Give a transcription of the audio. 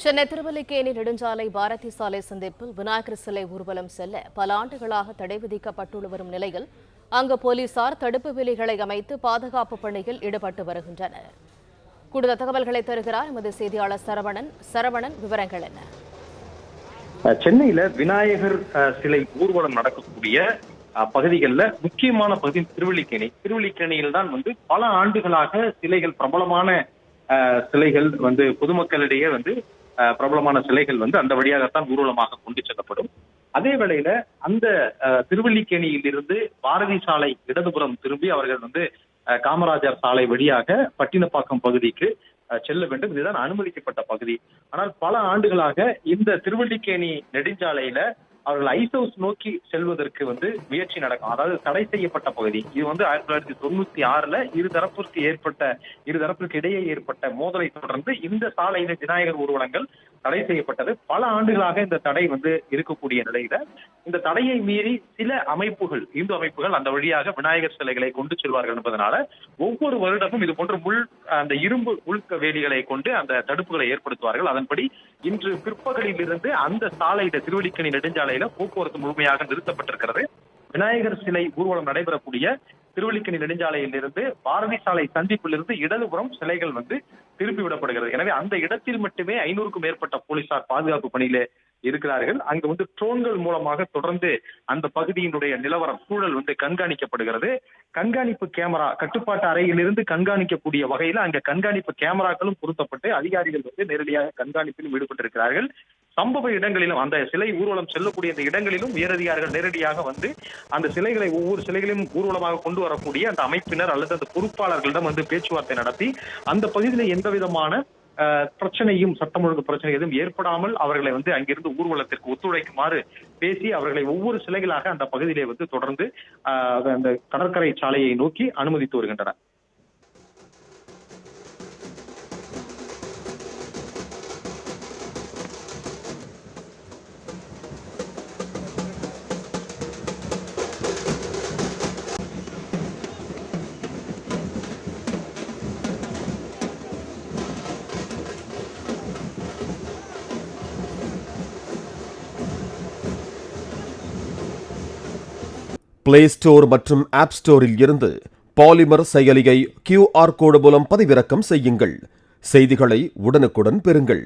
சென்னை திருவல்லிக்கேணி நெடுஞ்சாலை பாரதி சாலை சந்திப்பில் விநாயகர் சிலை ஊர்வலம் செல்ல பல ஆண்டுகளாக தடை விதிக்கப்பட்டு வரும் நிலையில் அங்கு போலீசார் தடுப்பு வேலிகளை அமைத்து பாதுகாப்பு பணியில் ஈடுபட்டு வருகின்றனர். கூடுதல் தகவல்களை தருகிறார் எமது செய்தியாளர் சரவணன். விவரங்கள் என்ன? சென்னையில விநாயகர் சிலை ஊர்வலம் நடக்கக்கூடிய பகுதிகளில் முக்கியமான பகுதி திருவல்லிக்கேணியில் தான் பல ஆண்டுகளாக சிலைகள் பிரபலமான சிலைகள் பொதுமக்களிடையே பிரபலமான சிலைகள் அந்த வழியாகத்தான் ஊர்வலமாக கொண்டு செல்லப்படும். அதே வேளையில அந்த திருவல்லிக்கேணியில் இருந்து பாரதி சாலை இடதுபுறம் திரும்பி அவர்கள் காமராஜர் சாலை வழியாக பட்டினப்பாக்கம் பகுதிக்கு செல்ல வேண்டும். இதுதான் அனுமதிக்கப்பட்ட பகுதி. ஆனால் பல ஆண்டுகளாக இந்த திருவல்லிக்கேணி நெடுஞ்சாலையில அவர்கள் ஐஸ் ஹவுஸ் நோக்கி செல்வதற்கு முயற்சி நடக்கும். அதாவது தடை செய்யப்பட்ட பகுதி இது 1996 இருதரப்பிற்கு இடையே ஏற்பட்ட மோதலை தொடர்ந்து இந்த சாலையில விநாயகர் ஊர்வலங்கள் தடை செய்யப்பட்டது. பல ஆண்டுகளாக இந்த தடை இருக்கக்கூடிய நிலையில இந்த தடையை மீறி சில இந்து அமைப்புகள் அந்த வழியாக விநாயகர் சிலைகளை கொண்டு செல்வார்கள் என்பதனால ஒவ்வொரு வருடமும் இது போன்ற அந்த இரும்பு வேலிகளை கொண்டு அந்த தடுப்புகளை ஏற்படுத்துவார்கள். அதன்படி இன்று பிற்பகலில் இருந்து அந்த சாலையில திருவல்லிக்கேணி நெடுஞ்சாலையில போக்குவரத்து முழுமையாக நிறுத்தப்பட்டிருக்கிறது. விநாயகர் சிலை ஊர்வலம் நடைபெறக்கூடிய திருவல்லிக்கேணி நெடுஞ்சாலையில் இருந்து பாரதி சாலை சந்திப்பிலிருந்து இடதுபுறம் சிலைகள் திருப்பி விடப்படுகிறது. எனவே அந்த இடத்தில் மட்டுமே 500க்கும் மேற்பட்ட போலீசார் பாதுகாப்பு பணியிலே இருக்கிறார்கள். அங்கு ட்ரோன்கள் மூலமாக தொடர்ந்து அந்த பகுதியினுடைய நிலவரம் சூழல் கண்காணிக்கப்படுகிறது. கண்காணிப்பு கேமரா கட்டுப்பாட்டு அறையிலிருந்து கண்காணிக்கக்கூடிய வகையில் அங்க கண்காணிப்பு கேமராக்களும் பொருத்தப்பட்டு அதிகாரிகள் நேரடியாக கண்காணிப்பிலும் ஈடுபட்டிருக்கிறார்கள். சம்பவ இடங்களிலும் அந்த சிலை ஊர்வலம் செல்லக்கூடிய இந்த இடங்களிலும் உயரதிகாரிகள் நேரடியாக அந்த சிலைகளை ஒவ்வொரு சிலைகளையும் ஊர்வலமாக கொண்டு வரக்கூடிய அந்த அமைப்பினர் அல்லது அந்த பொறுப்பாளர்களிடம் பேச்சுவார்த்தை நடத்தி அந்த பகுதியில் எந்த விதமான பிரச்சனையும் சட்டம் ஒழுங்கு பிரச்சனை எதுவும் ஏற்படாமல் அவர்களை அங்கிருந்து ஊர்வலத்திற்கு ஒத்துழைக்குமாறு பேசி அவர்களை ஒவ்வொரு சிலைகளாக அந்த பகுதியிலே தொடர்ந்து அந்த கடற்கரை சாலையை நோக்கி அனுமதித்து வருகின்றனர். பிளே ஸ்டோர் மற்றும் ஆப் ஸ்டோரில் இருந்து பாலிமர் செயலியை QR கோடு மூலம் பதிவிறக்கம் செய்யுங்கள். செய்திகளை உடனுக்குடன் பெறுங்கள்.